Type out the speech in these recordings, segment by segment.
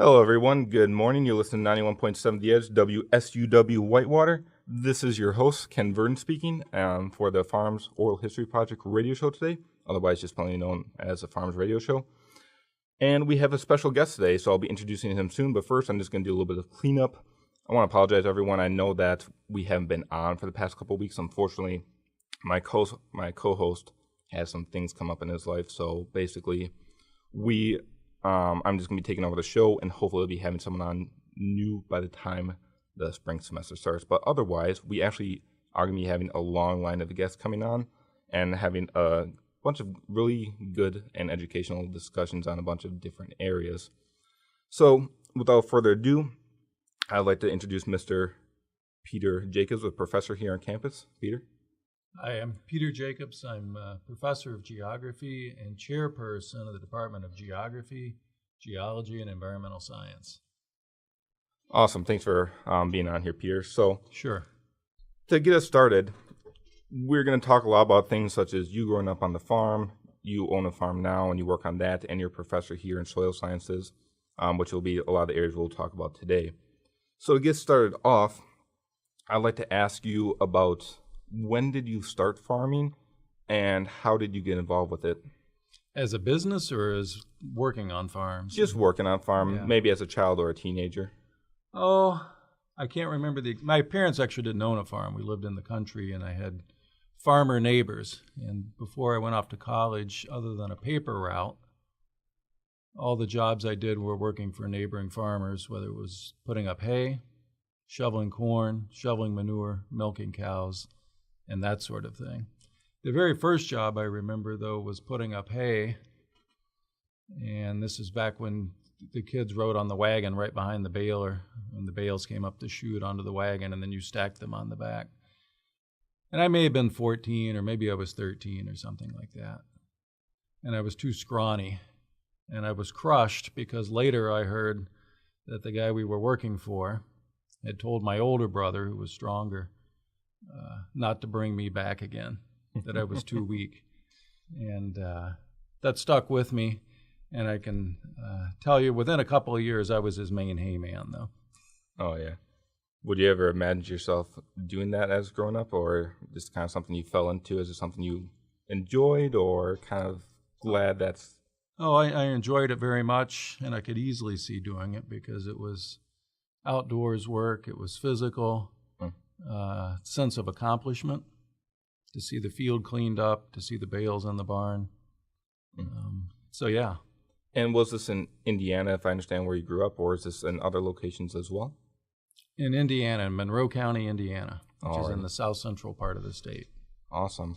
Hello, everyone. Good morning. You're listening to 91.7 The Edge, WSUW Whitewater. This is your host, Ken Verdon, speaking for the Farms Oral History Project radio show today, otherwise just plainly known as the Farms Radio Show. And we have a special guest today, so I'll be introducing him soon. But first, I'm just going to do a little bit of cleanup. I want to apologize, everyone. I know that we haven't been on for the past couple of weeks. Unfortunately, my co-host has some things come up in his life. So basically, I'm just going to be taking over the show, and hopefully we'll be having someone on new by the time the spring semester starts. But otherwise, we actually are going to be having a long line of guests coming on and having a bunch of really good and educational discussions on a bunch of different areas. So without further ado, I'd like to introduce Mr. Peter Jacobs, a professor here on campus. Peter? Hi, I'm Peter Jacobs. I'm a professor of geography and chairperson of the Department of Geography, Geology, and Environmental Science. Awesome. Thanks for being on here, Peter. So, Sure. to get us started, we're going to talk a lot about things such as you growing up on the farm, you own a farm now and you work on that, and you're a professor here in soil sciences, which will be a lot of the areas we'll talk about today. So to get started off, I'd like to ask you about when did you start farming and how did you get involved with it? As a business or as working on farms? Just working on farm, maybe as a child or a teenager. Oh, I can't remember. My parents actually didn't own a farm. We lived in the country and I had farmer neighbors. And before I went off to college, other than a paper route, all the jobs I did were working for neighboring farmers, whether it was putting up hay, shoveling corn, shoveling manure, milking cows, and that sort of thing. The very first job I remember, though, was putting up hay, and this is back when the kids rode on the wagon right behind the baler, and the bales came up the chute onto the wagon, and then you stacked them on the back. And I may have been 14, or maybe I was 13 or something like that. And I was too scrawny, and I was crushed because later I heard that the guy we were working for had told my older brother, who was stronger, not to bring me back again, that I was too weak. And that stuck with me, and I can tell you within a couple of years I was his main hay man, though. Oh, yeah. Would you ever imagine yourself doing that as growing up, or just kind of something you fell into? Is it something you enjoyed or kind of glad that's... Oh, I enjoyed it very much, and I could easily see doing it because it was outdoors work, it was physical, sense of accomplishment, to see the field cleaned up, to see the bales in the barn. So, yeah. And was this in Indiana, if I understand where you grew up, or is this in other locations as well? In Indiana, in Monroe County, Indiana, which is right. in the south central part of the state. Awesome.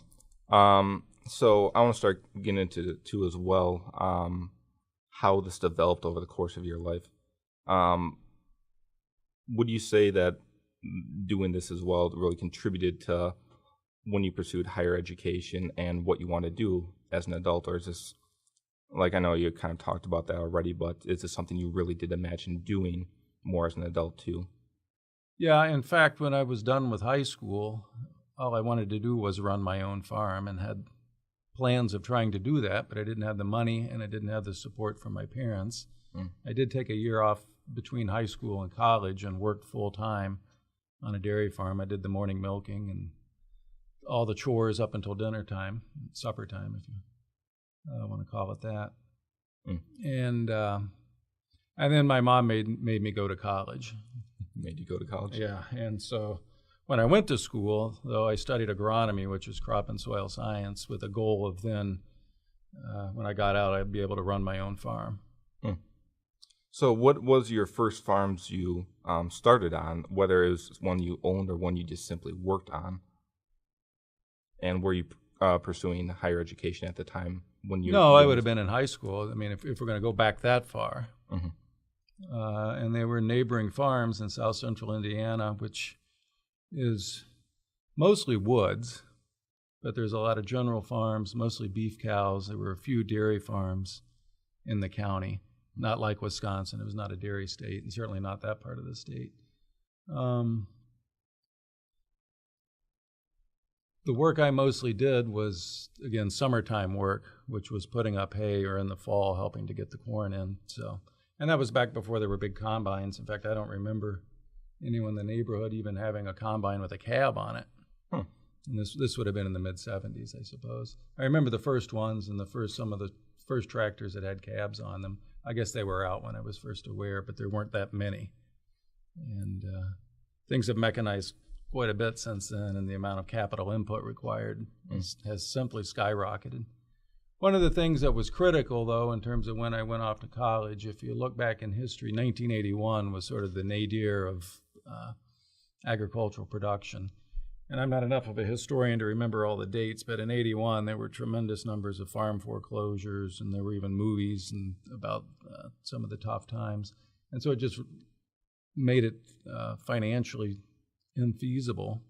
So I want to start getting into it too as well, how this developed over the course of your life. Would you say that doing this as well really contributed to when you pursued higher education and what you want to do as an adult? Or is this, like, I know you kind of talked about that already, but is this something you really did imagine doing more as an adult too? Yeah, in fact, when I was done with high school, all I wanted to do was run my own farm and had plans of trying to do that, but I didn't have the money and I didn't have the support from my parents. I did take a year off between high school and college and worked full-time on a dairy farm. I did the morning milking and all the chores up until dinner time, supper time, if you want to call it that. And then my mom made me go to college. Made you go to college? Yeah, and so when I went to school, though, I studied agronomy, which is crop and soil science, with a goal of then, when I got out, I'd be able to run my own farm. So what was your first farms you started on, whether it was one you owned or one you just simply worked on? And were you pursuing higher education at the time when you... No, I would have been in high school. I mean, if we're going to go back that far. And they were neighboring farms in south central Indiana, which is mostly woods, but there's a lot of general farms, mostly beef cows. There were a few dairy farms in the county, not like Wisconsin. It was not a dairy state, and certainly not that part of the state. The work I mostly did was, again, summertime work, which was putting up hay, or in the fall helping to get the corn in. So And that was back before there were big combines. In fact, I don't remember anyone in the neighborhood even having a combine with a cab on it. Hmm. And this would have been in the mid-'70s, I suppose. I remember the first ones and some of the first tractors that had cabs on them. I guess they were out when I was first aware, but there weren't that many. And things have mechanized quite a bit since then, and the amount of capital input required has simply skyrocketed. One of the things that was critical, though, in terms of when I went off to college, if you look back in history, 1981 was sort of the nadir of agricultural production. And I'm not enough of a historian to remember all the dates, but in 81 there were tremendous numbers of farm foreclosures, and there were even movies about some of the tough times. And so it just made it financially infeasible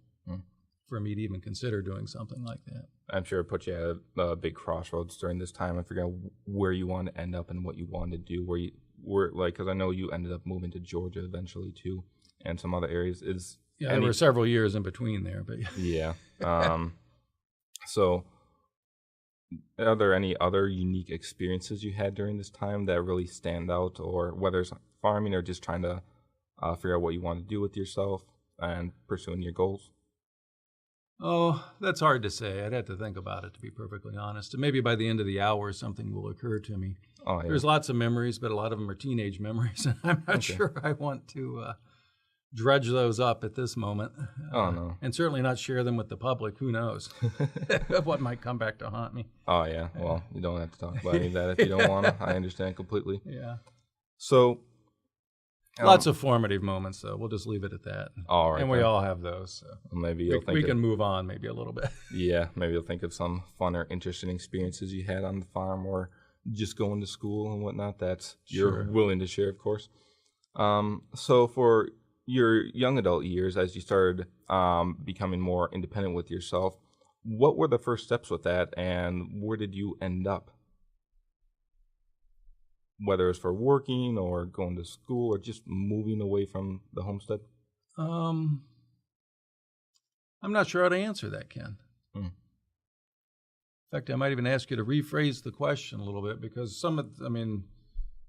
for me to even consider doing something like that. I'm sure it put you at a big crossroads during this time and figuring out where you wanted to end up and what you wanted to do. Where you were, like, because I know you ended up moving to Georgia eventually too, and some other areas. There were several years in between there, but yeah. So, are there any other unique experiences you had during this time that really stand out, or whether it's farming or just trying to figure out what you want to do with yourself and pursuing your goals? Oh, that's hard to say. I'd have to think about it, to be perfectly honest. And maybe by the end of the hour, something will occur to me. Oh, yeah. There's lots of memories, but a lot of them are teenage memories, and I'm not sure I want to dredge those up at this moment. Oh, no. And certainly not share them with the public. Who knows what might come back to haunt me. Oh, yeah. Well, you don't have to talk about any of that if you don't want to. I understand completely. Yeah. So, lots of formative moments, though. We'll just leave it at that. All right. And we all have those. So maybe you'll we can move on maybe a little bit. Yeah, maybe you'll think of some fun or interesting experiences you had on the farm or just going to school and whatnot. That's you're willing to share, of course. So for your young adult years, as you started becoming more independent with yourself, what were the first steps with that, and where did you end up? Whether it's for working or going to school or just moving away from the homestead? I'm not sure how to answer that, Ken. In fact, I might even ask you to rephrase the question a little bit, because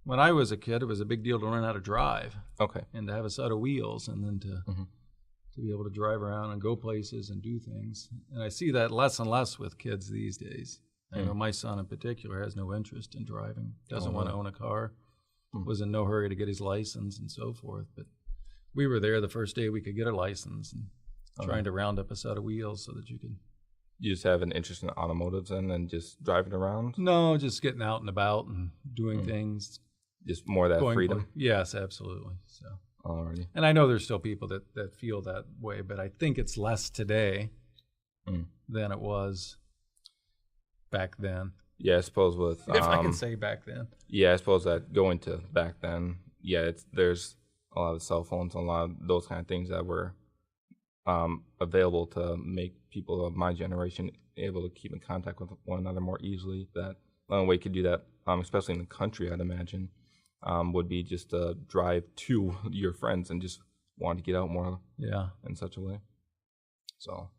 when I was a kid, it was a big deal to learn how to drive. Okay. And to have a set of wheels, and then to be able to drive around and go places and do things. And I see that less and less with kids these days. I know my son in particular has no interest in driving, doesn't want to own a car, was in no hurry to get his license and so forth. But we were there the first day we could get a license and trying to round up a set of wheels so that you could. You just have an interest in automotives and then just driving around? No, just getting out and about and doing things. Just more of that freedom? Yes, absolutely. So. Alrighty. And I know there's still people that feel that way, but I think it's less today than it was back then. Yeah, I suppose with... if I can say back then. Yeah, I suppose that going to back then, there's a lot of cell phones and a lot of those kind of things that were available to make people of my generation able to keep in contact with one another more easily. That the only way you could do that, especially in the country, I'd imagine, would be just to drive to your friends and just want to get out more in such a way. So,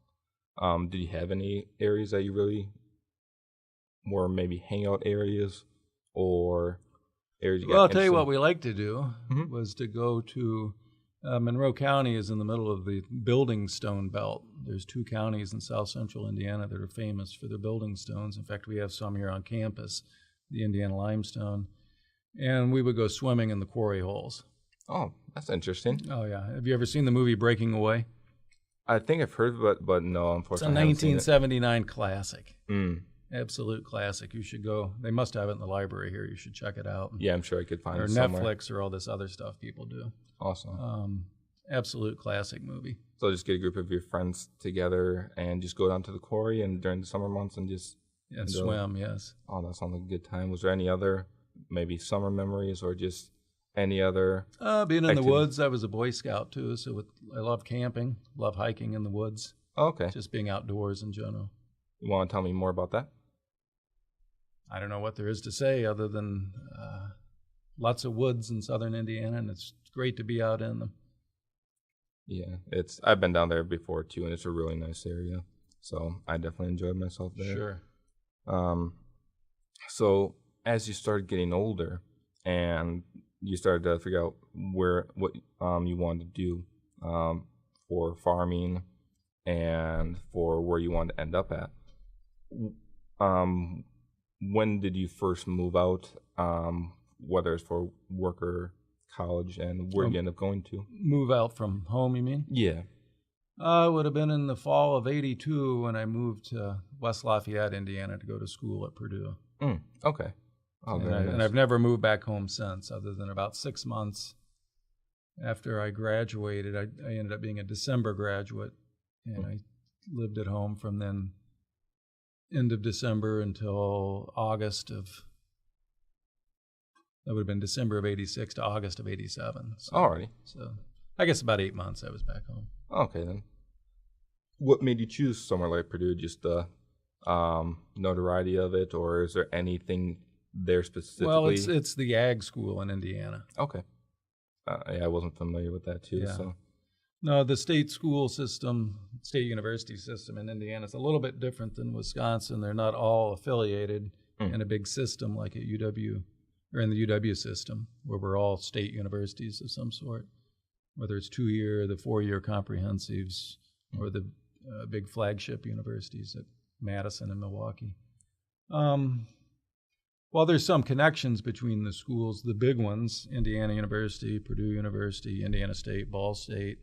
did you have any areas that you really were maybe hangout areas or areas you got I'll tell you what we like to do was to go to Monroe County is in the middle of the building stone belt. There's 2 counties in south central Indiana that are famous for their building stones. In fact, we have some here on campus, the Indiana limestone. And we would go swimming in the quarry holes. Oh, that's interesting. Oh, yeah. Have you ever seen the movie Breaking Away? I think I've heard of it, but no, unfortunately. It's a 1979 classic. Absolute classic. You should go. They must have it in the library here. You should check it out. Yeah, I'm sure I could find it somewhere. Or Netflix or all this other stuff people do. Awesome. Absolute classic movie. So just get a group of your friends together and just go down to the quarry and during the summer months and just... And swim, yes. Oh, that sounds like a good time. Was there any other maybe summer memories or just any other... being in the woods. I was a Boy Scout too, so I love camping, love hiking in the woods. Oh, okay. Just being outdoors in general. You want to tell me more about that? I don't know what there is to say other than lots of woods in southern Indiana, and it's great to be out in them. Yeah, I've been down there before too, and it's a really nice area. So I definitely enjoyed myself there. Sure. So as you started getting older and you started to figure out what you wanted to do for farming and for where you wanted to end up at. When did you first move out, whether it's for work or college, and where did you end up going to? Move out from home, you mean? Yeah. It would have been in the fall of '82 when I moved to West Lafayette, Indiana, to go to school at Purdue. Okay. Oh, And I've never moved back home since, other than about 6 months after I graduated. I ended up being a December graduate, and I lived at home from then end of December until August of, that would have been December of '86 to August of '87. So, Alrighty. So I guess about 8 months I was back home. Okay, then. What made you choose somewhere like Purdue? Just the notoriety of it, or is there anything there specifically? Well, it's the ag school in Indiana. Okay. Yeah, I wasn't familiar with that too. Yeah. So. No, the state school system, state university system in Indiana is a little bit different than Wisconsin. They're not all affiliated in a big system like at UW, or in the UW system, where we're all state universities of some sort, whether it's 2-year, the 4-year comprehensives, or the big flagship universities at Madison and Milwaukee. While there's some connections between the schools, the big ones, Indiana University, Purdue University, Indiana State, Ball State,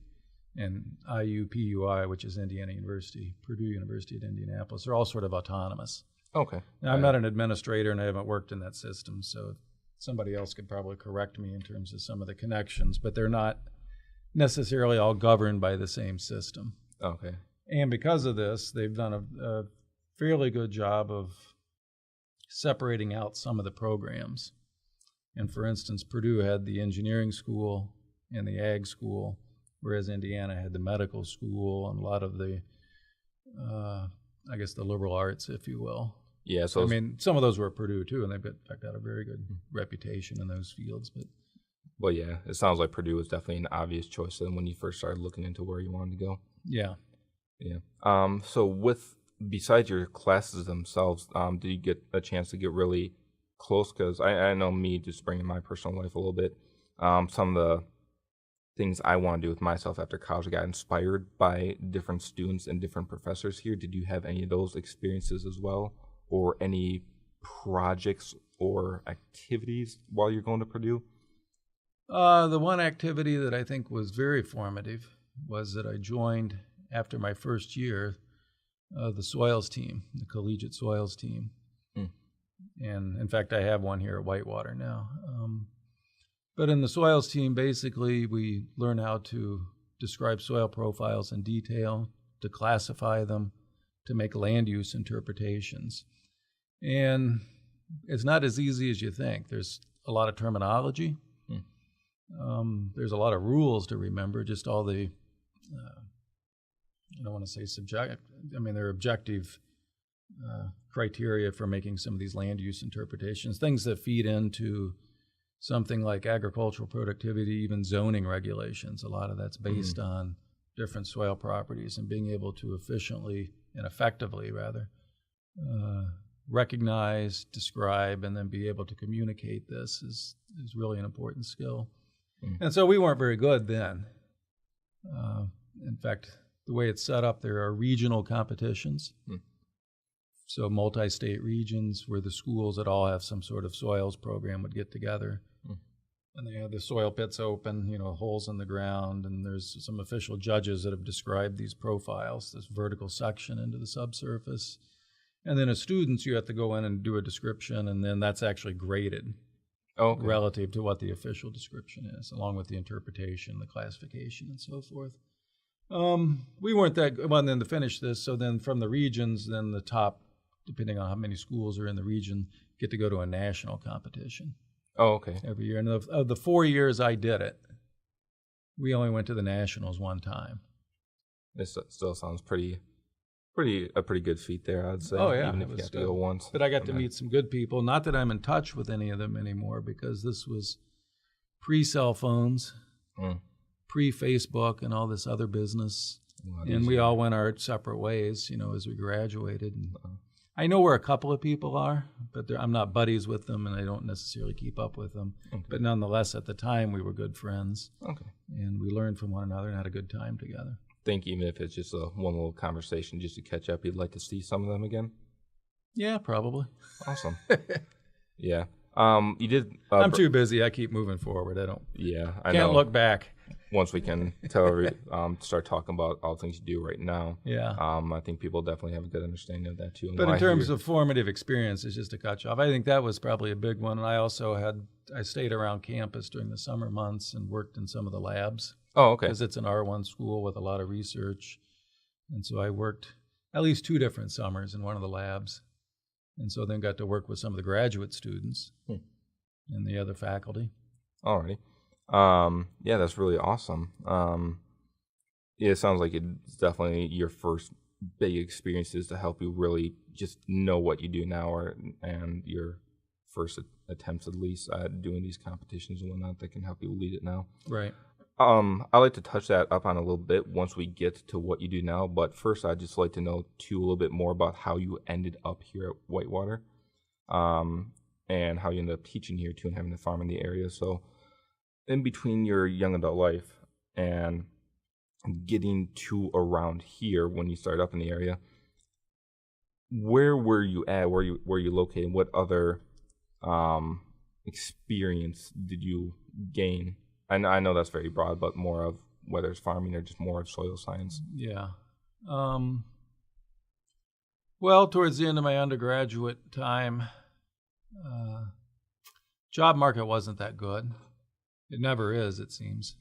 and IUPUI, which is Indiana University, Purdue University at Indianapolis, are all sort of autonomous. Okay. Now, I'm not an administrator, and I haven't worked in that system, so somebody else could probably correct me in terms of some of the connections, but they're not necessarily all governed by the same system. Okay. And because of this, they've done a fairly good job of separating out some of the programs. And for instance, Purdue had the engineering school and the ag school, whereas Indiana had the medical school and a lot of the, I guess, the liberal arts, if you will. Yeah. So I mean, some of those were at Purdue too, and they've got a very good reputation in those fields. Well, yeah, it sounds like Purdue was definitely an obvious choice then when you first started looking into where you wanted to go. Yeah. Yeah. So besides your classes themselves, do you get a chance to get really close? Because I know me, just bringing my personal life a little bit, some of the things I want to do with myself after college, I got inspired by different students and different professors here. Did you have any of those experiences as well, or any projects or activities while you're going to Purdue? The one activity that I think was very formative was that I joined, after my first year, the soils team, the collegiate soils team. And in fact, I have one here at Whitewater now. But in the soils team, basically, we learn how to describe soil profiles in detail, to classify them, to make land use interpretations. And it's not as easy as you think. There's a lot of terminology. There's a lot of rules to remember, just all the, I don't want to say subjective, I mean, they're objective criteria for making some of these land use interpretations, things that feed into something like agricultural productivity, even zoning regulations. A lot of that's based on different soil properties, and being able to efficiently and effectively, rather, recognize, describe, and then be able to communicate this is really an important skill. And so we weren't very good then. In fact, the way it's set up, there are regional competitions. So multi-state regions where the schools that all have some sort of soils program would get together. And they have the soil pits open, holes in the ground, and there's some official judges that have described these profiles, this vertical section into the subsurface. And then as students, you have to go in and do a description, and then that's actually graded relative to what the official description is, along with the interpretation, the classification, and so forth. We weren't that good. Well, and then to finish this, so then from the regions, then the top, depending on how many schools are in the region, get to go to a national competition. Every year. And of the 4 years I did it, we only went to the nationals one time. This still sounds a pretty good feat there, I'd say. Oh, yeah. Even if you have to go once. But I got to meet some good people. Not that I'm in touch with any of them anymore, because this was pre-cell phones, pre-Facebook, and all this other business. And we all went our separate ways, as we graduated. And I know where a couple of people are, but I'm not buddies with them, and I don't necessarily keep up with them. Okay. But nonetheless, at the time, we were good friends. Okay. And we learned from one another and had a good time together. Think even if it's just one little conversation just to catch up, you'd like to see some of them again? Yeah, probably. Awesome. Yeah. You did. I'm too busy. I keep moving forward. I don't. Yeah, I Can't know. look back. Once we can start talking about all the things you do right now. Yeah. I think people definitely have a good understanding of that too. And But why in terms you're- of formative experiences, just to cut you off, I think that was probably a big one. And I also I stayed around campus during the summer months and worked in some of the labs. Oh, okay. Because it's an R1 school with a lot of research. And so I worked at least 2 different summers in one of the labs. And so then got to work with some of the graduate students and the other faculty. Alrighty. Yeah, that's really awesome. Yeah, it sounds like it's definitely your first big experiences to help you really just know what you do now, and your first attempts at least at doing these competitions and whatnot that can help you lead it now. Right. I'd like to touch that up on a little bit once we get to what you do now, but first I'd just like to know too a little bit more about how you ended up here at Whitewater, and how you ended up teaching here too and having a farm in the area. So in between your young adult life and getting to around here when you started up in the area, where were you at? Where you located? What other experience did you gain? I know that's very broad, but more of whether it's farming or just more of soil science. Yeah. Well, towards the end of my undergraduate time, job market wasn't that good. It never is, it seems.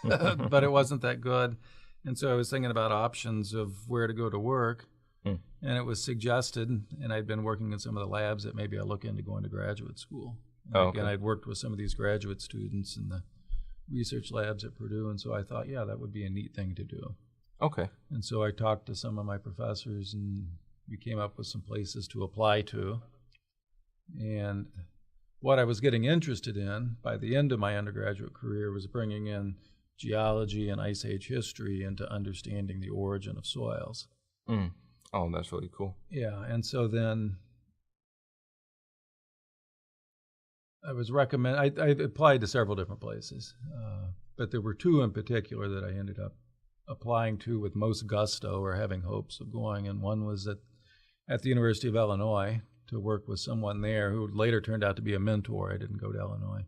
But it wasn't that good. And so I was thinking about options of where to go to work. And it was suggested, and I'd been working in some of the labs, that maybe I look into going to graduate school. And again, I'd worked with some of these graduate students in the research labs at Purdue, and so I thought, yeah, that would be a neat thing to do. Okay. And so I talked to some of my professors, and we came up with some places to apply to. And what I was getting interested in by the end of my undergraduate career was bringing in geology and ice age history into understanding the origin of soils. Oh, that's really cool. Yeah, and so then I was I applied to several different places, but there were 2 in particular that I ended up applying to with most gusto or having hopes of going. And one was at the University of Illinois to work with someone there who later turned out to be a mentor. I didn't go to Illinois.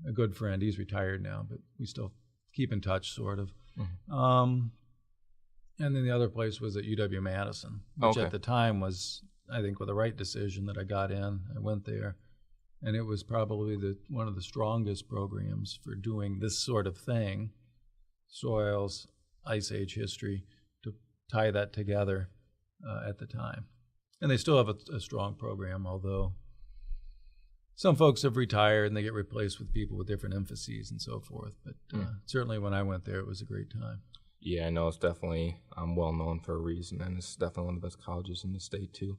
A good friend. He's retired now, but we still keep in touch, sort of. And then the other place was at UW-Madison, which at the time was, I think, with the right decision that I got in. I went there. And it was probably one of the strongest programs for doing this sort of thing, soils, ice age history, to tie that together at the time. And they still have a strong program, although some folks have retired and they get replaced with people with different emphases and so forth. But certainly when I went there, it was a great time. Yeah, I know it's definitely well known for a reason, and it's definitely one of the best colleges in the state too.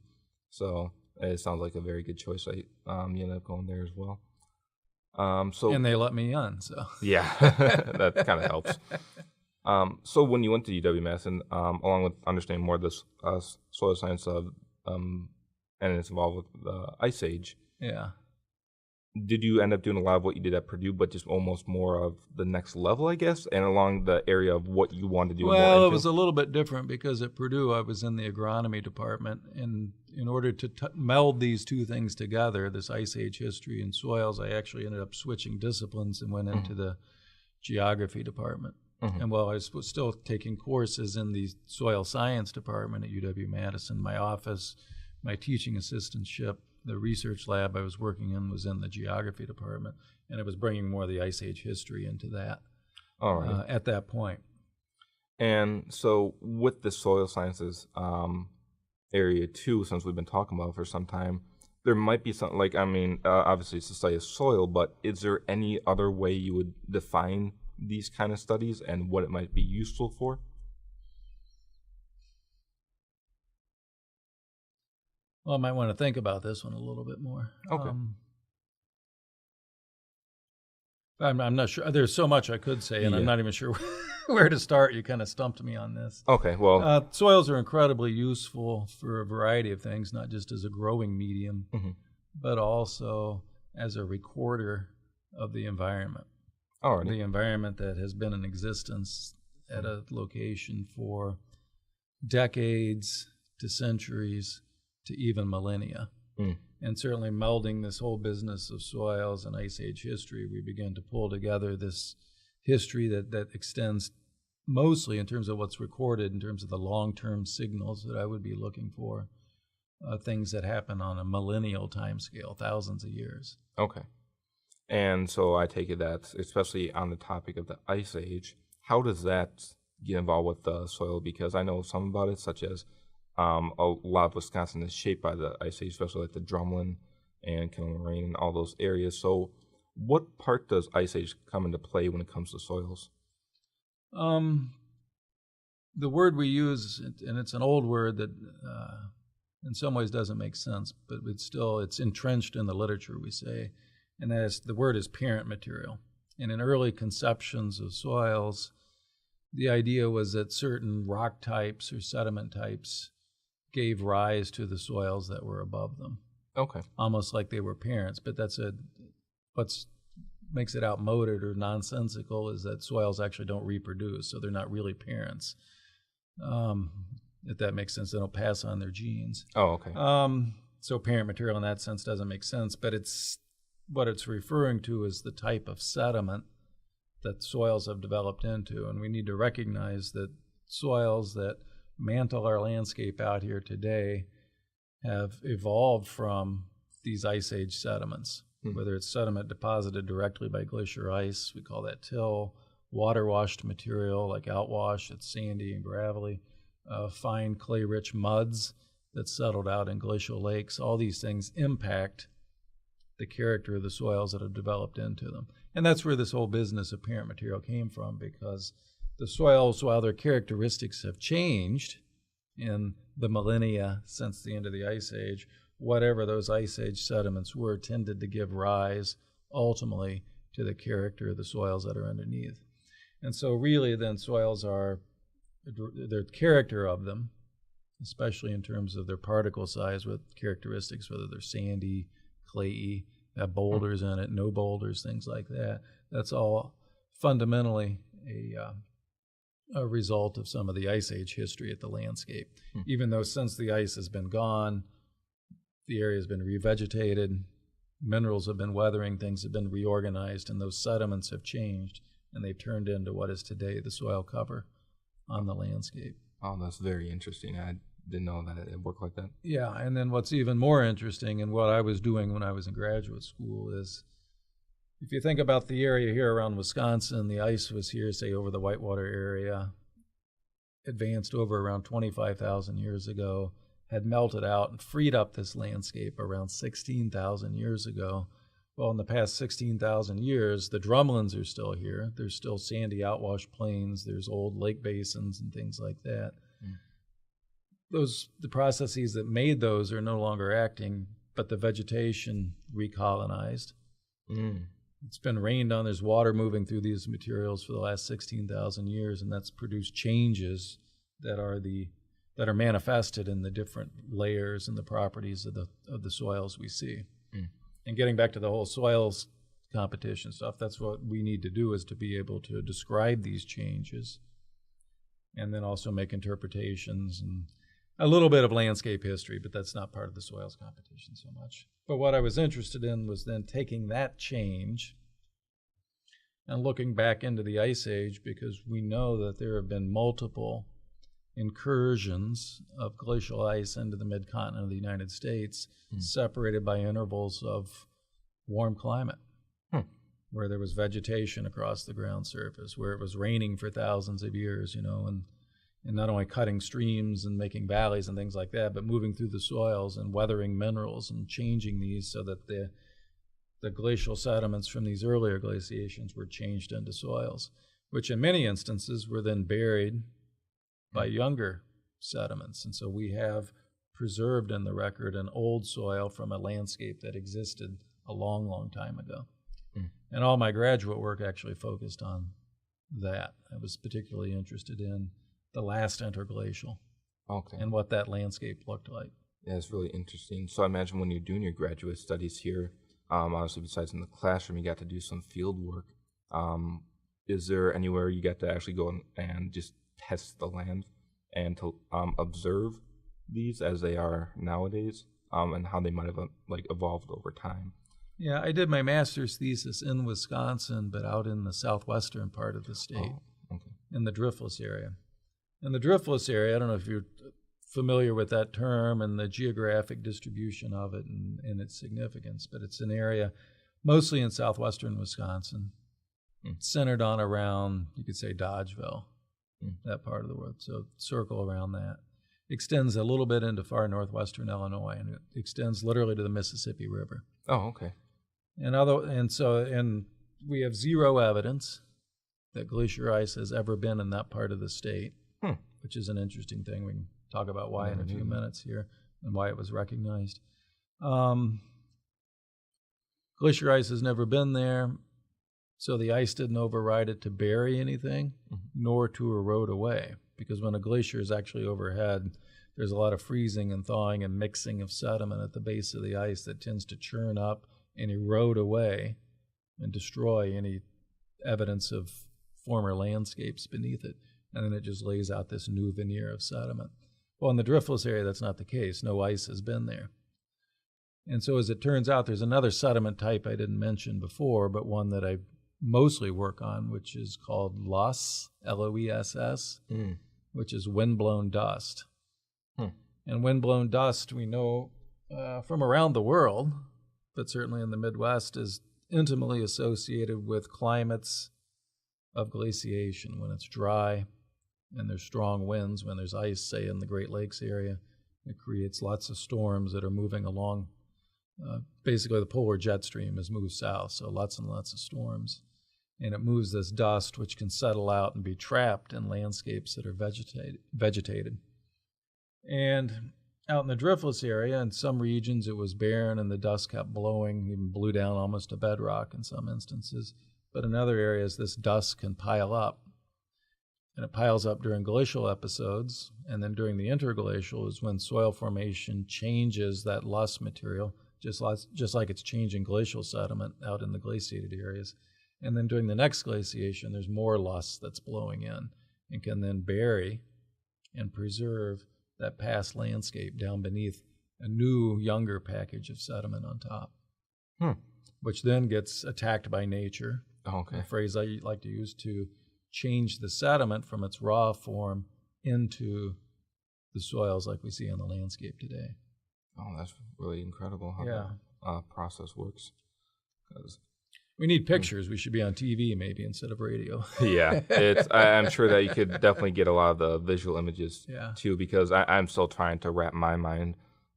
So it sounds like a very good choice. You ended up going there as well. And they let me in, so. Yeah, that kind of helps. So when you went to UW-Madison, along with understanding more of this soil science and it's involved with the Ice Age, yeah. Did you end up doing a lot of what you did at Purdue, but just almost more of the next level, I guess, and along the area of what you wanted to do? Well, it was a little bit different because at Purdue I was in the agronomy department, and in order to meld these 2 things together, this Ice Age history and soils, I actually ended up switching disciplines and went into the geography department. And while I was still taking courses in the soil science department at UW-Madison, my office, my teaching assistantship, the research lab I was working in was in the geography department, and I was bringing more of the Ice Age history into that at that point. And so with the soil sciences area too, since we've been talking about it for some time, there might be something like, obviously it's the study of soil, but is there any other way you would define these kind of studies and what it might be useful for? Well, I might want to think about this one a little bit more. Okay. I'm not sure. There's so much I could say, and I'm not even sure where to start. You kind of stumped me on this. Okay, well, Soils are incredibly useful for a variety of things, not just as a growing medium, but also as a recorder of the environment. alrighty. The environment that has been in existence at a location for decades to centuries to even millennia. And certainly melding this whole business of soils and Ice Age history, we begin to pull together this history that extends mostly in terms of what's recorded, in terms of the long-term signals that I would be looking for, things that happen on a millennial timescale, thousands of years. Okay. And so I take it that, especially on the topic of the Ice Age, how does that get involved with the soil? Because I know some about it, such as a lot of Wisconsin is shaped by the Ice Age, especially like the Drumlin and Moraine and all those areas. So what part does Ice Age come into play when it comes to soils? The word we use, and it's an old word that in some ways doesn't make sense, but it's entrenched in the literature, we say, and the word is parent material. And in early conceptions of soils, the idea was that certain rock types or sediment types gave rise to the soils that were above them. Okay. Almost like they were parents, but what makes it outmoded or nonsensical is that soils actually don't reproduce, so they're not really parents. If that makes sense, they don't pass on their genes. Oh, okay. So parent material in that sense doesn't make sense, but what it's referring to is the type of sediment that soils have developed into, and we need to recognize that soils that mantle our landscape out here today have evolved from these Ice Age sediments, whether it's sediment deposited directly by glacier ice, we call that till, water-washed material like outwash, it's sandy and gravelly, fine clay-rich muds that settled out in glacial lakes. All these things impact the character of the soils that have developed into them. And that's where this whole business of parent material came from, because the soils, while their characteristics have changed in the millennia since the end of the Ice Age, whatever those Ice Age sediments were tended to give rise ultimately to the character of the soils that are underneath. And so really then soils are, the character of them, especially in terms of their particle size with characteristics, whether they're sandy, clayey, have boulders in it, no boulders, things like that. That's all fundamentally a result of some of the Ice Age history at the landscape. Even though since the ice has been gone, the area has been revegetated, minerals have been weathering, things have been reorganized, and those sediments have changed, and they've turned into what is today the soil cover on the landscape. Oh, that's very interesting. I didn't know that it worked like that. Yeah, and then what's even more interesting, and what I was doing when I was in graduate school, is if you think about the area here around Wisconsin, the ice was here, say, over the Whitewater area, advanced over around 25,000 years ago, had melted out and freed up this landscape around 16,000 years ago. Well, in the past 16,000 years, the drumlins are still here. There's still sandy outwash plains. There's old lake basins and things like that. The processes that made those are no longer acting, but the vegetation recolonized. It's been rained on. There's water moving through these materials for the last 16,000 years, and that's produced changes that are manifested in the different layers and the properties of the soils we see. And getting back to the whole soils competition stuff, that's what we need to do, is to be able to describe these changes and then also make interpretations and a little bit of landscape history, but that's not part of the soils competition so much. But what I was interested in was then taking that change and looking back into the Ice Age, because we know that there have been multiple incursions of glacial ice into the mid-continent of the United States, separated by intervals of warm climate, where there was vegetation across the ground surface, where it was raining for thousands of years, and not only cutting streams and making valleys and things like that, but moving through the soils and weathering minerals and changing these so that the glacial sediments from these earlier glaciations were changed into soils, which in many instances were then buried by younger sediments. And so we have preserved in the record an old soil from a landscape that existed a long, long time ago. And all my graduate work actually focused on that. I was particularly interested in the last interglacial Okay. and what that landscape looked like. Yeah, it's really interesting. So I imagine when you're doing your graduate studies here, obviously besides in the classroom, you got to do some field work. Is there anywhere you got to actually go and just test the land and to observe these as they are nowadays, and how they might have evolved over time? Yeah, I did my master's thesis in Wisconsin, but out in the southwestern part of the state, Okay. in the driftless area. And the driftless area, I don't know if you're familiar with that term and the geographic distribution of it and its significance, but it's an area mostly in southwestern Wisconsin, centered on around, you could say, Dodgeville, that part of the world. So circle around that. Extends a little bit into far northwestern Illinois, and it extends literally to the Mississippi River. Oh, okay. And we have zero evidence that glacier ice has ever been in that part of the state, which is an interesting thing. We can talk about why in a few minutes here and why it was recognized. Glacier ice has never been there, so the ice didn't override it to bury anything, nor to erode away. Because when a glacier is actually overhead, there's a lot of freezing and thawing and mixing of sediment at the base of the ice that tends to churn up and erode away and destroy any evidence of former landscapes beneath it. And then it just lays out this new veneer of sediment. Well, in the driftless area, that's not the case. No ice has been there. And so as it turns out, there's another sediment type I didn't mention before, but one that I mostly work on, which is called loess, L-O-E-S-S, which is windblown dust. And windblown dust, we know from around the world, but certainly in the Midwest, is intimately associated with climates of glaciation. When it's dry and there's strong winds, when there's ice, say in the Great Lakes area, it creates lots of storms that are moving along. Basically, the polar jet stream has moved south, so lots and lots of storms. And it moves this dust, which can settle out and be trapped in landscapes that are vegetated. And out in the driftless area, in some regions it was barren and the dust kept blowing, even blew down almost to bedrock in some instances. But in other areas, this dust can pile up. And it piles up during glacial episodes, and then during the interglacial is when soil formation changes that loess material, just like it's changing glacial sediment out in the glaciated areas. And then during the next glaciation, there's more loess that's blowing in and can then bury and preserve that past landscape down beneath a new, younger package of sediment on top, which then gets attacked by nature. Okay. A phrase I like to use to change the sediment from its raw form into the soils like we see on the landscape today. Oh, that's really incredible how that process works. We need pictures. We should be on TV maybe instead of radio. Yeah, I'm sure that you could definitely get a lot of the visual images too, because I'm still trying to wrap my mind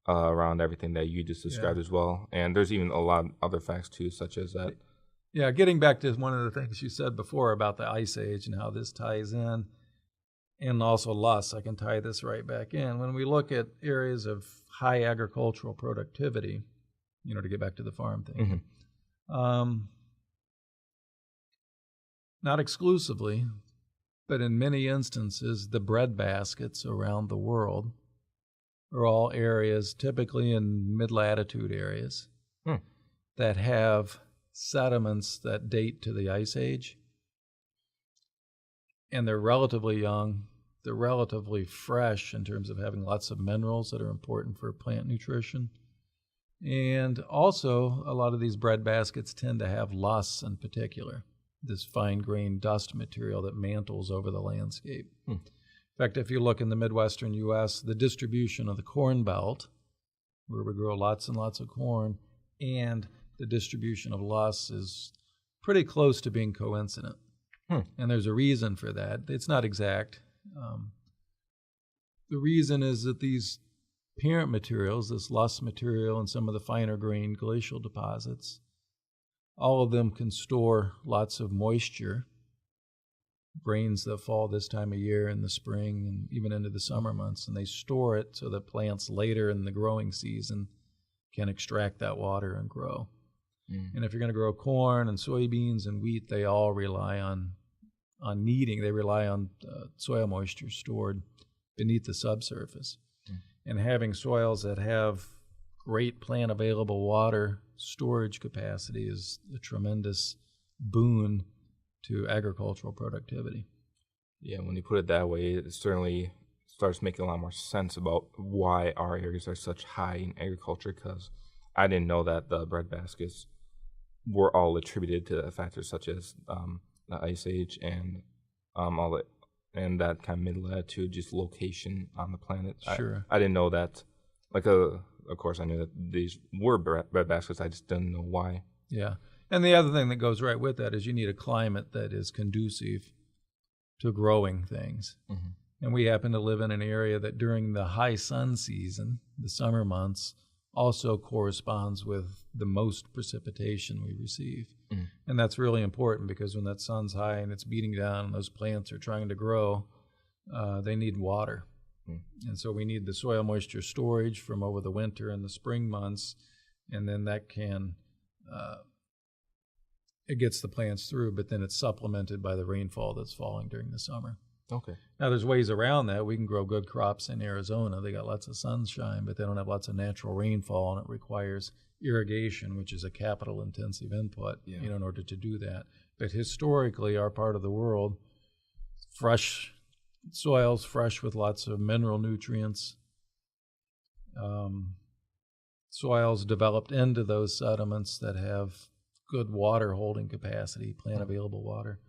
around everything that you just described as well. And there's even a lot of other facts too, such as that. Yeah, getting back to one of the things you said before about the Ice Age and how this ties in, and also loess, I can tie this right back in. When we look at areas of high agricultural productivity, to get back to the farm thing, not exclusively, but in many instances, the bread baskets around the world are all areas, typically in mid-latitude areas, that have sediments that date to the Ice Age. And they're relatively young. They're relatively fresh in terms of having lots of minerals that are important for plant nutrition. And also, a lot of these bread baskets tend to have loess in particular, this fine-grained dust material that mantles over the landscape. In fact, if you look in the Midwestern U.S., the distribution of the Corn Belt, where we grow lots and lots of corn, and the distribution of loess is pretty close to being coincident. And there's a reason for that. It's not exact. The reason is that these parent materials, this loess material and some of the finer-grained glacial deposits, all of them can store lots of moisture, rains that fall this time of year in the spring and even into the summer months, and they store it so that plants later in the growing season can extract that water and grow. And if you're going to grow corn and soybeans and wheat, they all rely on needing. They rely on soil moisture stored beneath the subsurface. And having soils that have great plant available water storage capacity is a tremendous boon to agricultural productivity. Yeah, when you put it that way, it certainly starts making a lot more sense about why our areas are such high in agriculture, because I didn't know that the breadbaskets were all attributed to factors such as the ice age and all the and that kind of mid-latitude, just location on the planet. Sure. I didn't know that. Of course, I knew that these were breadbaskets. I just didn't know why. Yeah. And the other thing that goes right with that is you need a climate that is conducive to growing things. Mm-hmm. And we happen to live in an area that during the high sun season, the summer months, also corresponds with the most precipitation we receive. Mm. And that's really important because when that sun's high and it's beating down and those plants are trying to grow, they need water. Mm. And so we need the soil moisture storage from over the winter and the spring months, and then that can, it gets the plants through, but then it's supplemented by the rainfall that's falling during the summer. Okay. Now, there's ways around that. We can grow good crops in Arizona. They got lots of sunshine, but they don't have lots of natural rainfall, and it requires irrigation, which is a capital-intensive input, in order to do that. But historically, our part of the world, fresh soils, fresh with lots of mineral nutrients, soils developed into those sediments that have good water holding capacity, plant available water.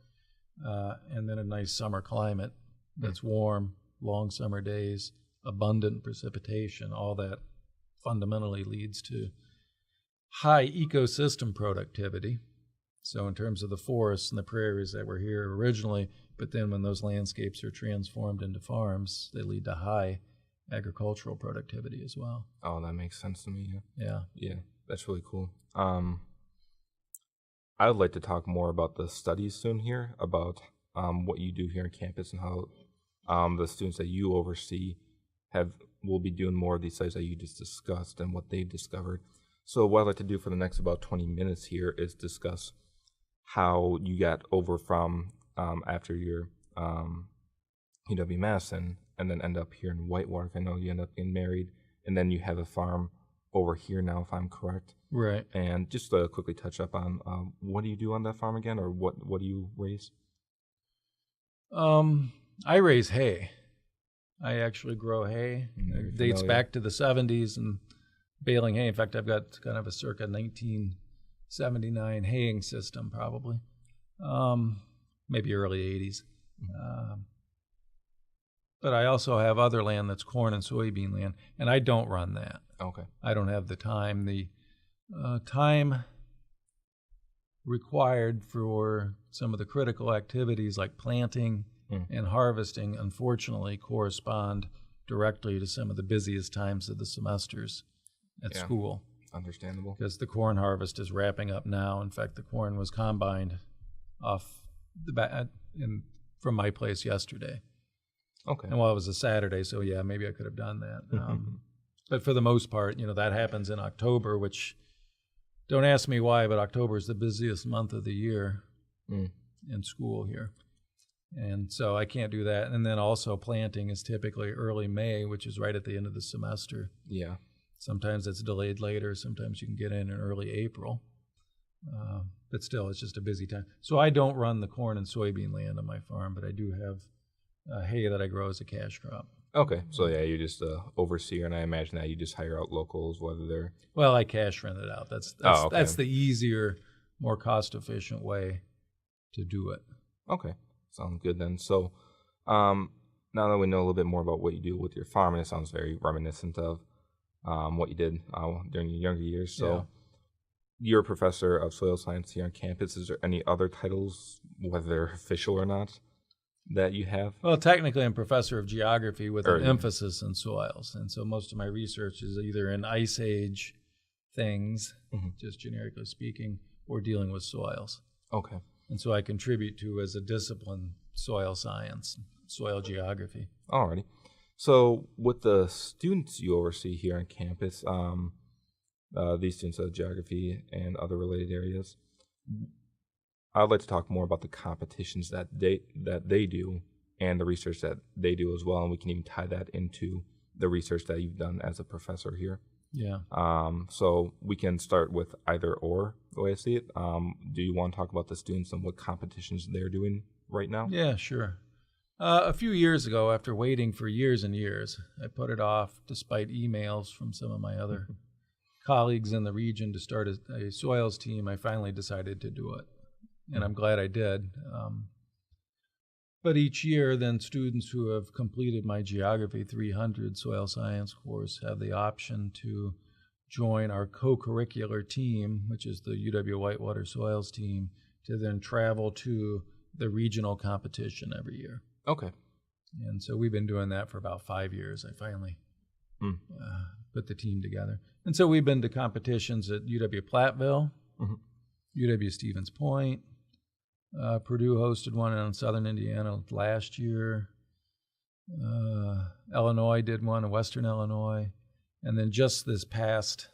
And then a nice summer climate that's warm, long summer days, abundant precipitation. All that fundamentally leads to high ecosystem productivity. So in terms of the forests and the prairies that were here originally, but then when those landscapes are transformed into farms, they lead to high agricultural productivity as well. Oh, that makes sense to me. Yeah. Yeah, that's really cool. I would like to talk more about the studies soon here, about what you do here on campus and how the students that you oversee will be doing more of these studies that you just discussed and what they've discovered. So what I'd like to do for the next about 20 minutes here is discuss how you got over from after your UW-Madison and then end up here in Whitewater. I know you end up getting married, and then you have a farm over here now, if I'm correct. Right. And just to quickly touch up on what do you do on that farm again, or what do you raise? I raise hay. I actually grow hay. It dates back to the 70s and baling hay. In fact, I've got kind of a circa 1979 haying system, probably. Maybe early 80s. But I also have other land that's corn and soybean land, and I don't run that. Okay. I don't have the time. The time required for some of the critical activities like planting and harvesting, unfortunately, correspond directly to some of the busiest times of the semesters at school. Understandable. Because the corn harvest is wrapping up now. In fact, the corn was combined off the bat from my place yesterday. Okay. And it was a Saturday, so yeah, maybe I could have done that. But for the most part, that happens in October, which, don't ask me why, but October is the busiest month of the year in school here. And so I can't do that. And then also planting is typically early May, which is right at the end of the semester. Yeah. Sometimes it's delayed later. Sometimes you can get in early April. But still, it's just a busy time. So I don't run the corn and soybean land on my farm, but I do have hay that I grow as a cash crop. Okay. So yeah, you're just an overseer, and I imagine that you just hire out locals, whether they're... Well, I cash rent it out. That's the easier, more cost-efficient way to do it. Okay. Sounds good then. So now that we know a little bit more about what you do with your farm, and it sounds very reminiscent of what you did during your younger years. So you're a professor of soil science here on campus. Is there any other titles, whether they're official or not, that you have? Well, technically, I'm professor of geography with an emphasis in soils. And so most of my research is either in ice age things, just generically speaking, or dealing with soils. Okay. And so I contribute to, as a discipline, soil science, soil geography. Alrighty. So with the students you oversee here on campus, these students of geography and other related areas, I'd like to talk more about the competitions that they do and the research that they do as well, and we can even tie that into the research that you've done as a professor here. Yeah. So we can start with either or, the way I see it. Do you want to talk about the students and what competitions they're doing right now? Yeah, sure. A few years ago, after waiting for years and years, I put it off despite emails from some of my other colleagues in the region to start a soils team. I finally decided to do it, and I'm glad I did. But each year, then students who have completed my Geography 300 soil science course have the option to join our co-curricular team, which is the UW-Whitewater Soils team, to then travel to the regional competition every year. Okay. And so we've been doing that for about 5 years. I finally put the team together. And so we've been to competitions at UW-Platteville, UW-Stevens Point. Purdue hosted one in southern Indiana last year. Illinois did one in western Illinois. And then just this past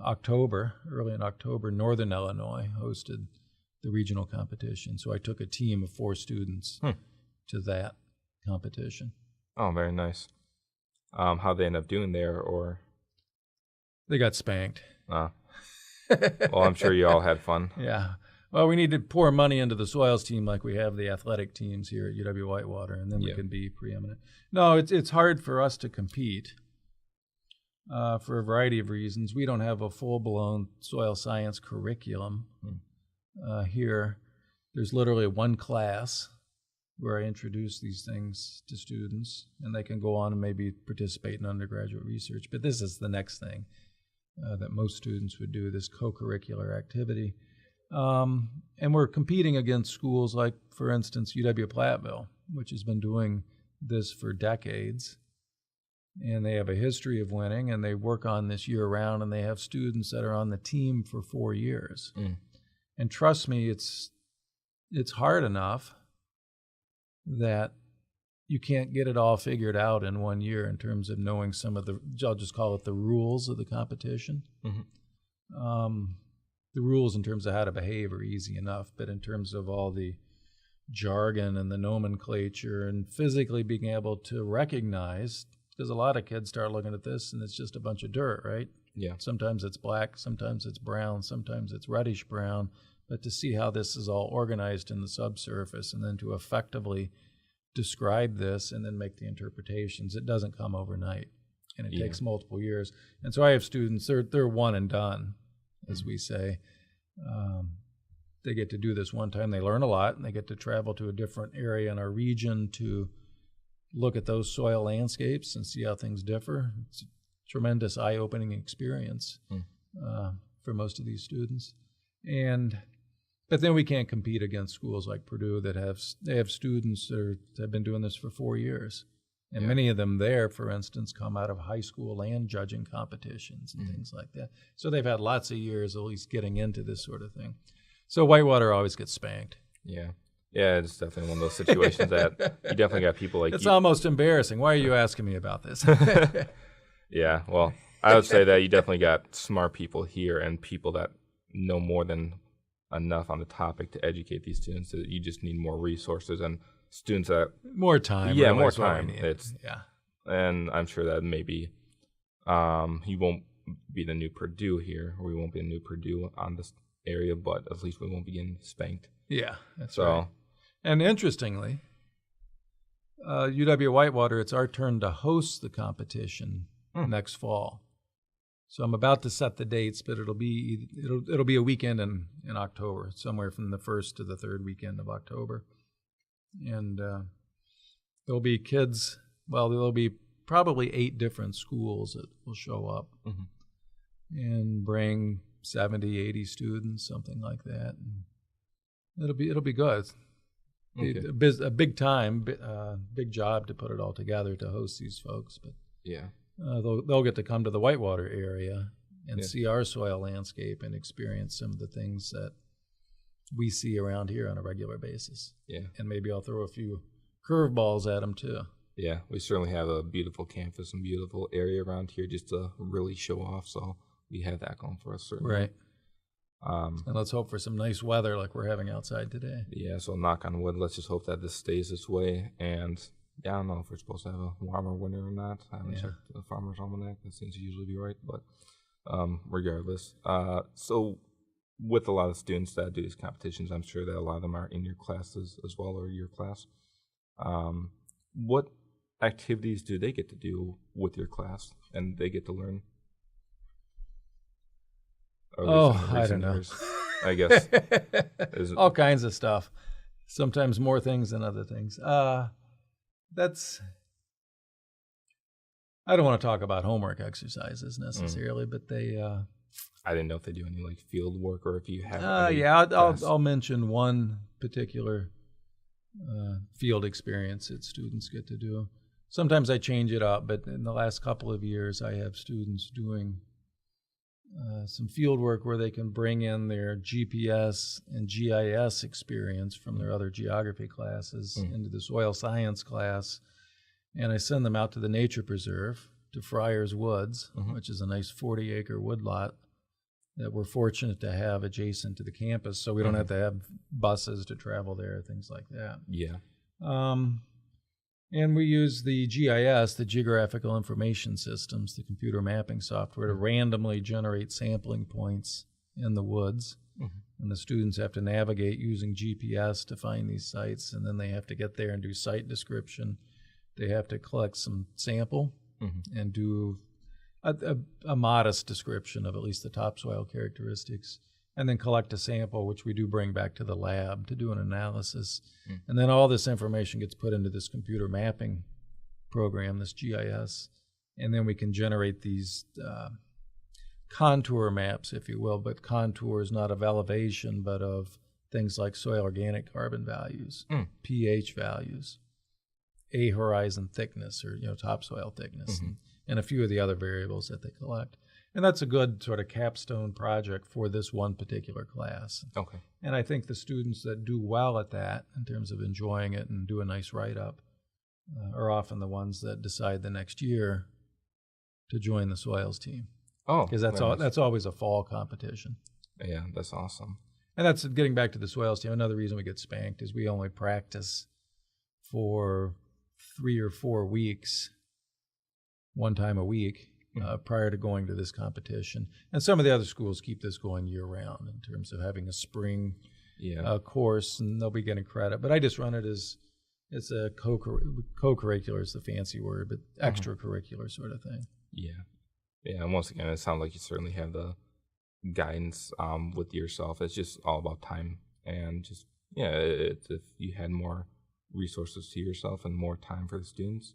October, early in October, northern Illinois hosted the regional competition. So I took a team of 4 students to that competition. Oh, very nice. How'd they end up doing there, or? They got spanked. Well, I'm sure you all had fun. Yeah. Well, we need to pour money into the soils team like we have the athletic teams here at UW-Whitewater, and then we can be preeminent. No, it's hard for us to compete for a variety of reasons. We don't have a full-blown soil science curriculum here. There's literally one class where I introduce these things to students, and they can go on and maybe participate in undergraduate research. But this is the next thing that most students would do, this co-curricular activity. And we're competing against schools like, for instance, UW-Platteville, which has been doing this for decades. And they have a history of winning, and they work on this year-round, and they have students that are on the team for 4 years. And trust me, it's hard enough that you can't get it all figured out in 1 year in terms of knowing some of the, I'll just call it the rules of the competition. The rules in terms of how to behave are easy enough, but in terms of all the jargon and the nomenclature and physically being able to recognize, because a lot of kids start looking at this and it's just a bunch of dirt, right? Yeah. Sometimes it's black, sometimes it's brown, sometimes it's reddish brown, but to see how this is all organized in the subsurface and then to effectively describe this and then make the interpretations, it doesn't come overnight, and it takes multiple years. And so I have students, they're one and done, as we say. They get to do this one time. They learn a lot, and they get to travel to a different area in our region to look at those soil landscapes and see how things differ. It's a tremendous eye-opening experience for most of these students. But then we can't compete against schools like Purdue that have students that have been doing this for 4 years. And many of them there, for instance, come out of high school land judging competitions and things like that. So they've had lots of years at least getting into this sort of thing. So Whitewater always gets spanked. Yeah. Yeah, it's definitely one of those situations that you definitely got people like It's almost embarrassing. Why are you asking me about this? Yeah, well, I would say that you definitely got smart people here and people that know more than enough on the topic to educate these students. So you just need more resources and students that more time. Yeah, really more is what we time. need. And I'm sure that maybe he won't be the new Purdue here, or we won't be a new Purdue on this area, but at least we won't be getting spanked. Yeah, that's right. And interestingly, UW-Whitewater, it's our turn to host the competition next fall. So I'm about to set the dates, but it'll be a weekend in October, somewhere from the 1st to the 3rd weekend of October. And there'll be kids, there'll be probably 8 different schools that will show up and bring 70, 80 students, something like that. And it'll be good. Okay. A big job to put it all together to host these folks, but they'll get to come to the Whitewater area and see our soil landscape and experience some of the things that we see around here on a regular basis. Yeah, and maybe I'll throw a few curveballs at them too. Yeah, we certainly have a beautiful campus and beautiful area around here just to really show off. So we have that going for us, certainly. Right. And let's hope for some nice weather like we're having outside today. Yeah, so knock on wood. Let's just hope that this stays this way. And yeah, I don't know if we're supposed to have a warmer winter or not. I haven't checked the Farmer's Almanac. That seems to usually be right. But regardless, so with a lot of students that do these competitions, I'm sure that a lot of them are in your classes as well, or your class. What activities do they get to do with your class, and they get to learn? I don't know. I guess. All kinds of stuff. Sometimes more things than other things. I don't want to talk about homework exercises necessarily, but they. I didn't know if they do any like field work or if you have. I'll mention one particular field experience that students get to do. Sometimes I change it up, but in the last couple of years, I have students doing some field work where they can bring in their GPS and GIS experience from their other geography classes into the soil science class. And I send them out to the nature preserve, to Friars Woods, which is a nice 40-acre woodlot that we're fortunate to have adjacent to the campus, so we don't have to have buses to travel there, things like that. Yeah. And we use the GIS, the Geographical Information Systems, the computer mapping software, to randomly generate sampling points in the woods. And the students have to navigate using GPS to find these sites, and then they have to get there and do site description. They have to collect some sample and do a modest description of at least the topsoil characteristics, and then collect a sample, which we do bring back to the lab to do an analysis. And then all this information gets put into this computer mapping program, this GIS, and then we can generate these contour maps, if you will, but contours not of elevation, but of things like soil organic carbon values, pH values, A horizon thickness, or topsoil thickness, and a few of the other variables that they collect. And that's a good sort of capstone project for this one particular class. Okay. And I think the students that do well at that, in terms of enjoying it and do a nice write-up, are often the ones that decide the next year to join the soils team. Oh, because that's always a fall competition. Yeah, that's awesome. And that's getting back to the soils team. Another reason we get spanked is we only practice for 3 or 4 weeks, one time a week, prior to going to this competition. And some of the other schools keep this going year-round in terms of having a spring course, and they'll be getting credit. But I just run it as it's a co-curricular is the fancy word, but extracurricular sort of thing. Yeah. Yeah, and once again, it sounds like you certainly have the guidance with yourself. It's just all about time, and just, if you had more resources to yourself and more time for the students,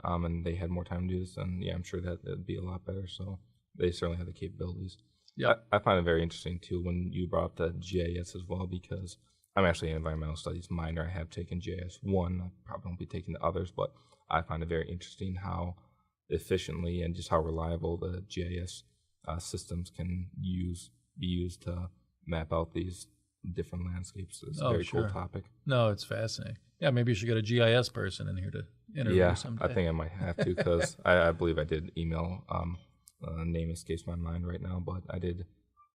and they had more time to do this, then I'm sure that it'd be a lot better. So they certainly have the capabilities. Yeah, I find it very interesting too when you brought up the GIS as well, because I'm actually an environmental studies minor. I have taken GIS 1. I probably won't be taking the others, but I find it very interesting how efficiently and just how reliable the GIS systems can be used to map out these different landscapes. It's a very cool topic. No, it's fascinating. Yeah, maybe you should get a GIS person in here to interview someday. I think I might have to, because I believe I did email, name escapes my mind right now, but I did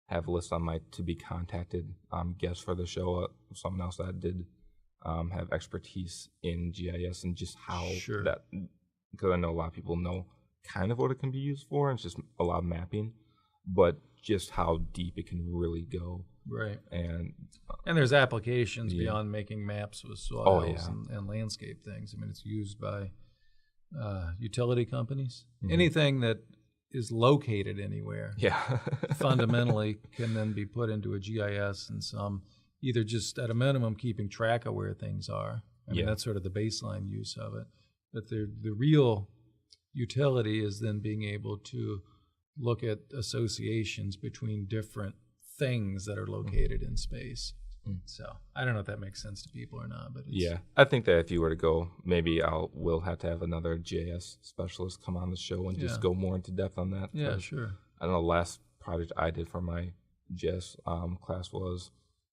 have a list on my to be contacted guests for the show, someone else that did have expertise in GIS and just how that, because I know a lot of people know kind of what it can be used for, and it's just a lot of mapping, but just how deep it can really go. Right. And there's applications beyond making maps with soils and landscape things. I mean, it's used by utility companies. Anything that is located anywhere fundamentally can then be put into a GIS, and some either just at a minimum keeping track of where things are. I mean, that's sort of the baseline use of it. But the real utility is then being able to look at associations between different things that are located in space. So I don't know if that makes sense to people or not, but I think that if you were to go, maybe we'll have to have another GIS specialist come on the show and just go more into depth on that. Yeah, sure. I know the last project I did for my GIS class was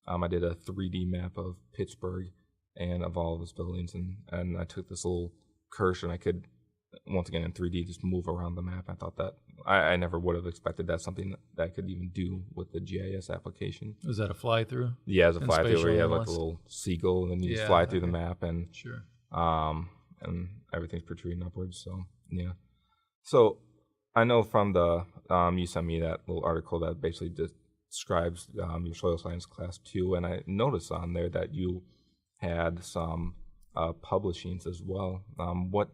I did a 3D map of Pittsburgh and of all of its buildings, and I took this little cursor and I could once again in 3D, just move around the map. I thought that I never would have expected that's something that I could even do with the GIS application. Was that a fly through? Yeah, as a And fly through, spatial where you have like a analyst? little seagull, and then you just Yeah, fly through the okay. map, and Sure. everything's protruding upwards. So yeah. So I know from the you sent me that little article that basically describes your soil science class too, and I noticed on there that you had some publishings as well. What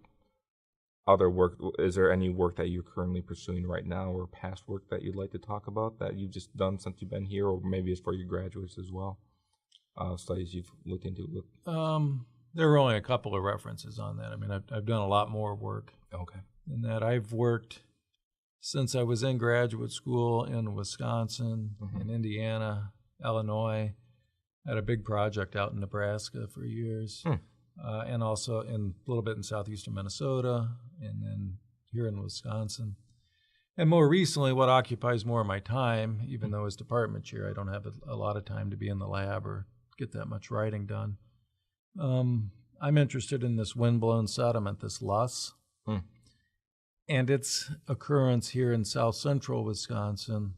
other work is there? Any work that you're currently pursuing right now, or past work that you'd like to talk about that you've just done since you've been here, or maybe it's for your graduates as well? Studies you've looked into. There were only a couple of references on that. I mean, I've done a lot more work Okay. than that. I've worked since I was in graduate school in Wisconsin, in Indiana, Illinois. I had a big project out in Nebraska for years, and also a little bit in southeastern Minnesota, and then here in Wisconsin. And more recently, what occupies more of my time, even though as department chair, I don't have a lot of time to be in the lab or get that much writing done. I'm interested in this windblown sediment, this loess, and its occurrence here in south central Wisconsin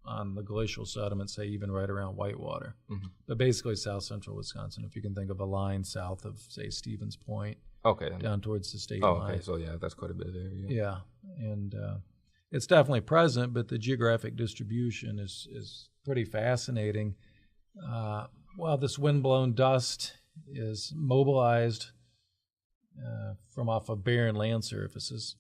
on the glacial sediment, say even right around Whitewater. But basically south central Wisconsin, if you can think of a line south of, say, Stevens Point, Okay. down towards the state Oh, line. okay. So yeah, that's quite a bit of area. Yeah, and it's definitely present, but the geographic distribution is pretty fascinating. Well, this windblown dust is mobilized from off of barren land surfaces.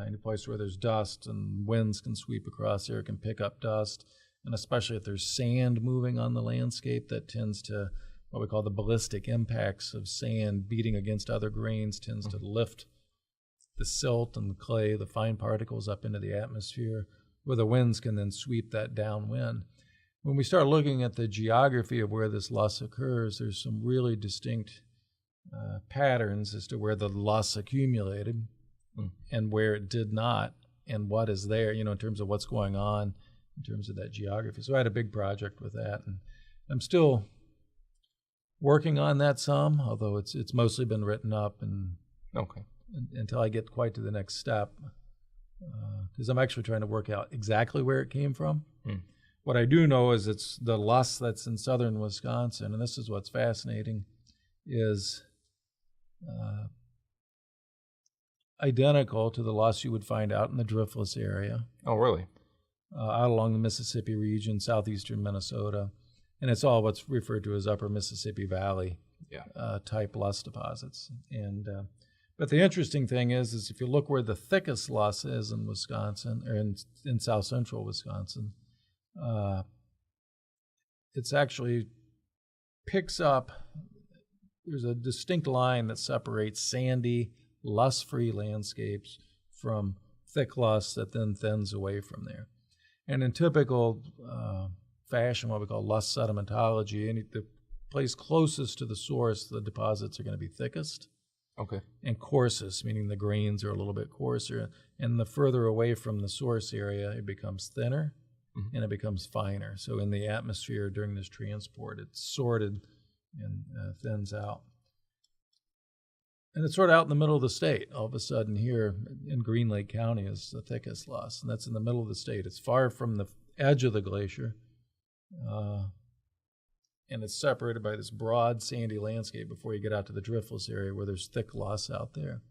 Any place where there's dust and winds can sweep across there, can pick up dust, and especially if there's sand moving on the landscape, that tends to, what we call the ballistic impacts of sand beating against other grains, tends to lift the silt and the clay, the fine particles up into the atmosphere, where the winds can then sweep that downwind. When we start looking at the geography of where this loess occurs, there's some really distinct patterns as to where the loess accumulated and where it did not, and what is there, in terms of what's going on in terms of that geography. So I had a big project with that, and I'm still working on that some, although it's mostly been written up and Okay. until I get quite to the next step, because I'm actually trying to work out exactly where it came from. What I do know is it's the loess that's in southern Wisconsin, and this is what's fascinating, is identical to the loess you would find out in the driftless area, Oh, really? out along the Mississippi region, southeastern Minnesota, and it's all what's referred to as upper Mississippi Valley type loess deposits. And but the interesting thing is if you look where the thickest loess is in Wisconsin, or in south central Wisconsin, it's actually picks up. There's a distinct line that separates sandy, loess-free landscapes from thick loess that then thins away from there. And in typical fashion, what we call loess sedimentology, the place closest to the source, the deposits are going to be thickest. Okay. And coarsest, meaning the grains are a little bit coarser. And the further away from the source area, it becomes thinner and it becomes finer. So in the atmosphere during this transport, it's sorted and thins out. And it's sort of out in the middle of the state. All of a sudden here in Green Lake County is the thickest loess, and that's in the middle of the state. It's far from the edge of the glacier, and it's separated by this broad sandy landscape before you get out to the driftless area where there's thick loess out there.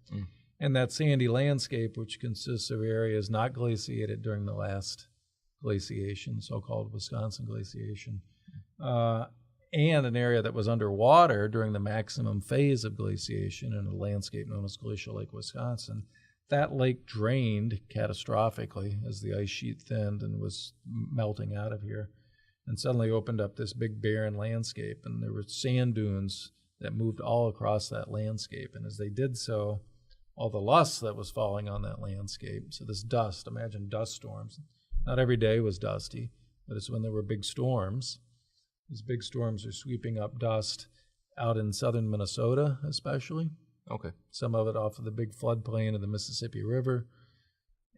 And that sandy landscape, which consists of areas not glaciated during the last glaciation, so-called Wisconsin glaciation, and an area that was underwater during the maximum phase of glaciation in a landscape known as Glacial Lake, Wisconsin. That lake drained catastrophically as the ice sheet thinned and was melting out of here, and suddenly opened up this big barren landscape, and there were sand dunes that moved all across that landscape. And as they did so, all the loess that was falling on that landscape, so this dust, imagine dust storms. Not every day was dusty, but it's when there were big storms. These big storms are sweeping up dust out in southern Minnesota, especially. Okay. Some of it off of the big floodplain of the Mississippi River.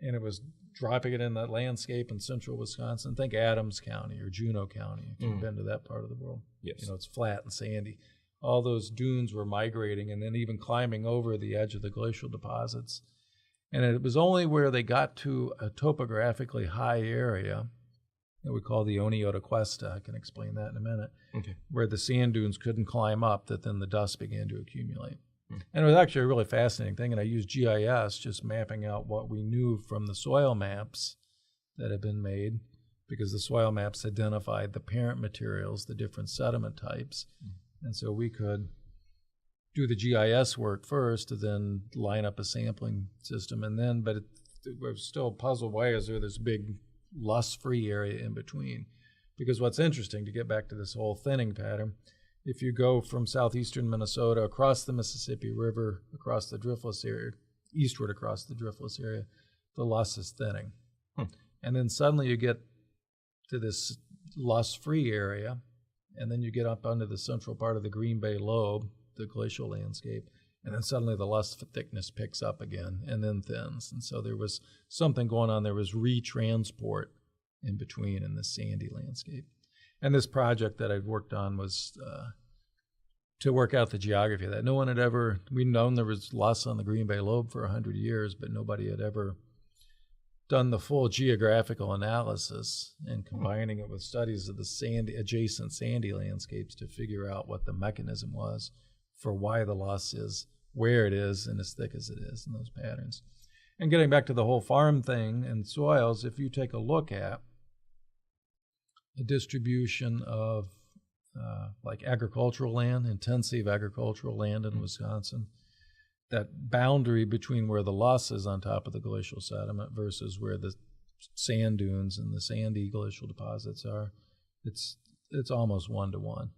And it was dropping it in that landscape in central Wisconsin. Think Adams County or Juneau County, if you've been to that part of the world. Yes. It's flat and sandy. all those dunes were migrating and then even climbing over the edge of the glacial deposits. And it was only where they got to a topographically high area that we call the Oniota Cuesta, I can explain that in a minute, Okay. where the sand dunes couldn't climb up, that then the dust began to accumulate. And it was actually a really fascinating thing, and I used GIS, just mapping out what we knew from the soil maps that had been made, because the soil maps identified the parent materials, the different sediment types. And so we could do the GIS work first to then line up a sampling system. And then, but it was still puzzled, why is there this big loss-free area in between? Because what's interesting, to get back to this whole thinning pattern, if you go from southeastern Minnesota across the Mississippi River, across the driftless area, eastward across the driftless area, the loss is thinning. And then suddenly you get to this loss-free area, and then you get up under the central part of the Green Bay lobe, the glacial landscape, and then suddenly the loss thickness picks up again and then thins. And so there was something going on. There was retransport in between in this sandy landscape. And this project that I'd worked on was to work out the geography of that. No one had ever, we'd known there was loss on the Green Bay lobe for 100 years, but nobody had ever done the full geographical analysis and combining it with studies of the sandy, adjacent sandy landscapes to figure out what the mechanism was for why the loss is where it is and as thick as it is in those patterns. And getting back to the whole farm thing and soils, if you take a look at a distribution of like agricultural land, intensive agricultural land in Wisconsin, that boundary between where the loss is on top of the glacial sediment versus where the sand dunes and the sandy glacial deposits are, it's almost 1-to-1.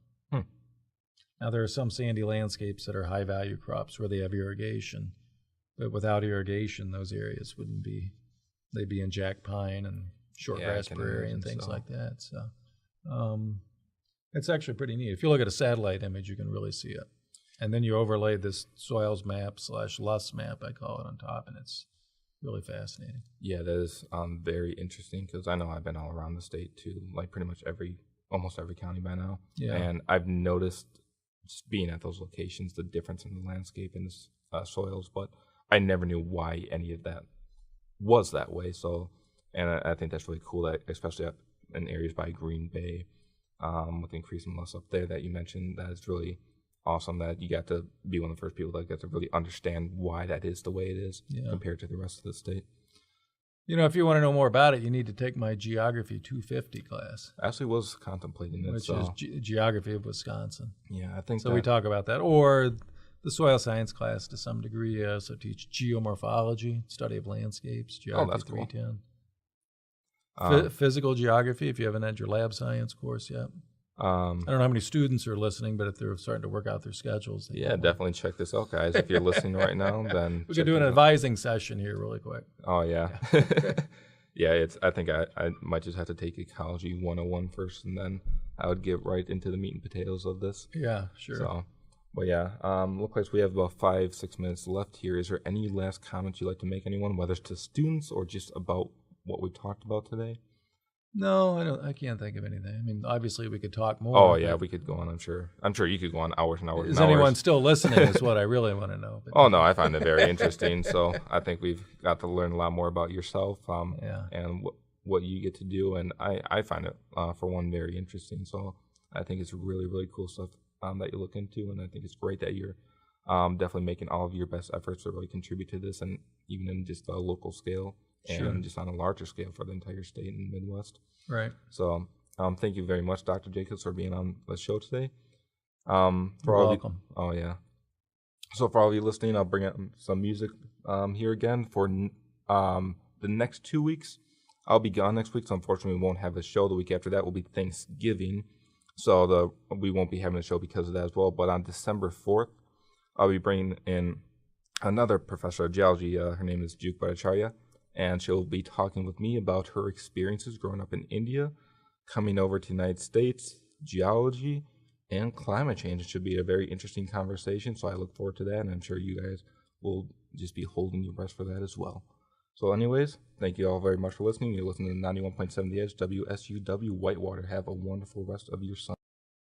Now, there are some sandy landscapes that are high-value crops where they have irrigation, but without irrigation, those areas wouldn't be, they'd be in jack pine and shortgrass prairie and things like that. So it's actually pretty neat. If you look at a satellite image, you can really see it. And then you overlay this soils map / loss map, I call it, on top, and it's really fascinating. Yeah, that is very interesting, because I know I've been all around the state too, like pretty much almost every county by now. Yeah. And I've noticed, just being at those locations, the difference in the landscape and the soils, but I never knew why any of that was that way. So, and I think that's really cool, that especially up in areas by Green Bay, with increasing loss up there that you mentioned, that is really awesome that you got to be one of the first people that got to really understand why that is the way it is compared to the rest of the state. You know, if you want to know more about it, you need to take my Geography 250 class. I actually was contemplating it. Which is Geography of Wisconsin. Yeah, I think so. We talk about that. Or the soil science class to some degree. I also teach geomorphology, study of landscapes, Geography 310. Physical geography, if you haven't had your lab science course yet. I don't know how many students are listening, but if they're starting to work out their schedules. Definitely check this out, guys. If you're listening right now, then we could do an advising session here really quick. Oh, yeah. Yeah, I think I might just have to take Ecology 101 first, and then I would get right into the meat and potatoes of this. Yeah, sure. So, but yeah, looks like we have about 5-6 minutes left here. Is there any last comments you'd like to make, anyone, whether it's to students or just about what we talked about today? No, I don't. I can't think of anything. I mean, obviously we could talk more. Oh yeah, we could go on. I'm sure you could go on hours and hours. Is anyone still listening? Is what I really want to know. But oh no, I find it very interesting. So I think we've got to learn a lot more about yourself, and what you get to do. And I find it for one very interesting. So I think it's really, really cool stuff that you look into, and I think it's great that you're definitely making all of your best efforts to really contribute to this, and even in just a local scale. And just on a larger scale for the entire state and Midwest. Right. So thank you very much, Dr. Jacobs, for being on the show today. You're welcome. Oh, yeah. So for all of you listening, I'll bring out some music here again for the next 2 weeks. I'll be gone next week, so unfortunately we won't have a show. The week after that will be Thanksgiving, so we won't be having a show because of that as well. But on December 4th, I'll be bringing in another professor of geology. Her name is Juk Bhattacharya. And she'll be talking with me about her experiences growing up in India, coming over to the United States, geology, and climate change. It should be a very interesting conversation, so I look forward to that, and I'm sure you guys will just be holding your breath for that as well. So anyways, thank you all very much for listening. You're listening to 91.7 The Edge, WSUW Whitewater. Have a wonderful rest of your Sunday.